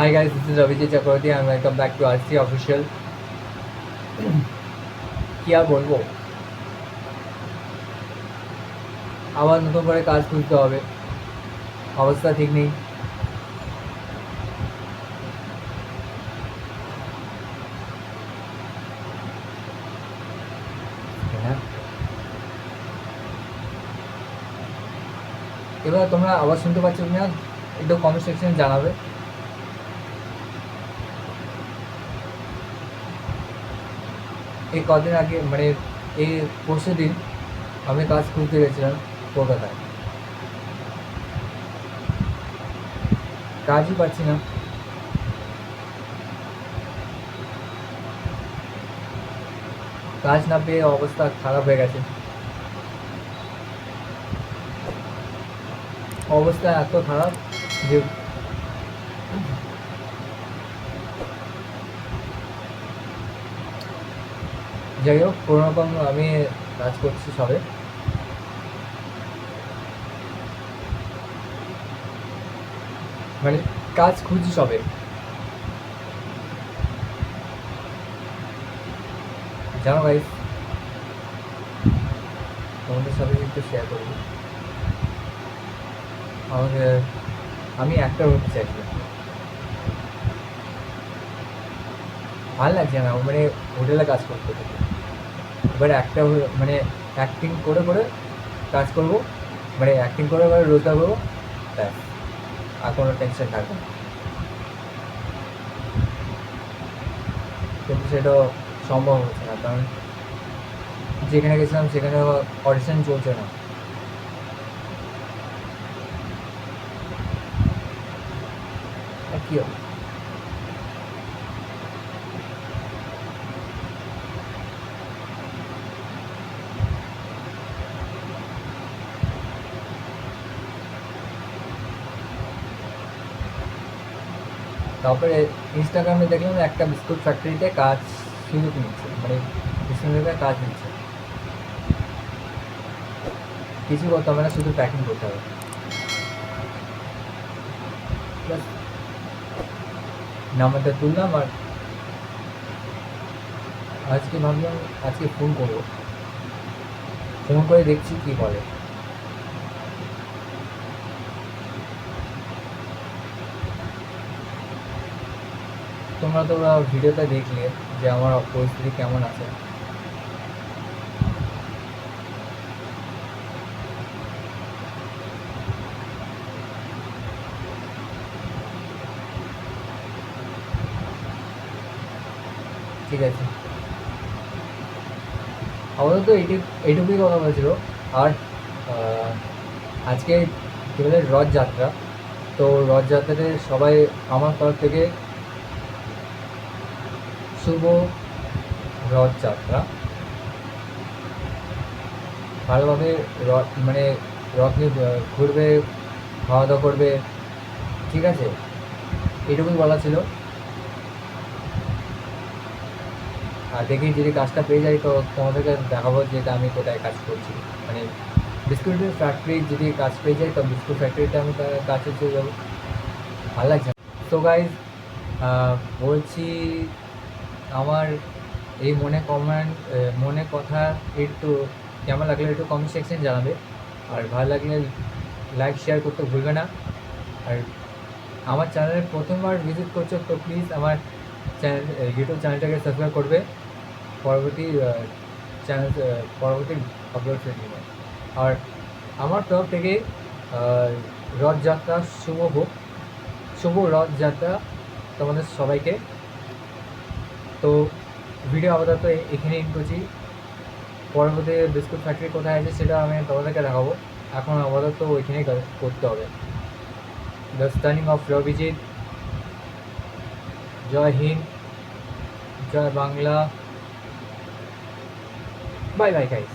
Hi guys, this is Ravijay Chakravarti and welcome back to RC Official. কি আর বলবো, আবার নতুন করে কাজ খুঁজতে হবে, অবস্থা ঠিক নেই। এবার তোমরা আওয়াজ শুনতে পাচ্ছ কিনা একটু কমেন্ট সেকশনে জানাবে। এই কদিন আগে মানে এই পরশু দিন আমি কাজ খুঁজতে গেছিলাম কলকাতায়, কাজই পাচ্ছি না। কাজ না পেয়ে অবস্থা খারাপ হয়ে গেছে, অবস্থা এত খারাপ যে যাই হোক কোনোরকম আমি কাজ করছি সবে। মানে কাজ খুঁজছি সবে, জানো গাইস, তোমাদের সাথে একটু শেয়ার করি। আমাকে আমি অ্যাক্টর হতে চাইছি, ভালো লাগছে না মানে হোটেলে কাজ করতে থেকে। এবার অ্যাক্টর মানে অ্যাক্টিং করে করে কাজ করবো, মানে অ্যাক্টিং করে করে রোজগার করবো, ব্যাস, আর কোনো টেনশন থাকবে না। কিন্তু সেটা সম্ভব হচ্ছে না, কারণ যেখানে গেছিলাম সেখানে অডিশন চলছে না। আর কী হবে, তারপরে ইনস্টাগ্রামে দেখলাম একটা বিস্কুট ফ্যাক্টরিতে কাজ সুযোগ নিচ্ছে, মানে বিস্কুটের কাজ নিচ্ছে। কিছু করতে হবে না, শুধু প্যাকিং করতে হবে, ব্যাস। নাম্বারটা তুললাম আর আজকে ভাবলাম আজকে ফোন করবো, ফোন করে দেখছি কী বলে। তোমরা তো ভিডিওটা দেখলে যে আমার পরিস্থিতি কেমন আছে। ঠিক আছে, আপাতত এইটুকুই কথা বলেছিল। আর আজকে কী বলে রথযাত্রা, তো রথযাত্রাতে সবাই আমার তরফ থেকে শুভ রথযাত্রা। ভালোভাবে রথ মানে রথ নিয়ে ঘুরবে, খাওয়া দাওয়া করবে, ঠিক আছে, এটুকুই বলা ছিল। আর দেখি যদি কাজটা পেয়ে যাই তো তোমাদেরকে দেখাবো যে এটা আমি কোথায় কাজ করছি। মানে বিস্কুটের ফ্যাক্টরি যদি কাজ পেয়ে যাই তো বিস্কুট ফ্যাক্টরিতে আমি কাজে চলে যাবো, ভালো লাগছে। তো গাইজ বলছি, আমার এই মনে কথা একটু কেমন লাগলে একটু কমেন্ট সেকশন জানাবে। আর ভালো লাগলে লাইক শেয়ার করতে ভুলবে না। আর আমার চ্যানেলে প্রথমবার ভিজিট করছো তো প্লিজ আমার চ্যানেল ইউটিউব চ্যানেলটাকে সাবস্ক্রাইব করবে পরবর্তী পরবর্তী আপলোডের জন্য। আর আমার তরফ থেকে রথযাত্রা শুভ রথযাত্রা তোমাদের সবাইকে। তো ভিডিও আপাতত এখানে এন্ড করছি, পরবর্তী বিস্কুট ফ্যাক্টরি কোথায় আছে সেটা আমি তোমাদেরকে দেখাবো। এখন আপাতত ওইখানেই করতে হবে। The stunning of Robijit. জয় হিন্দ, জয় বাংলা, বাই বাই গাইস।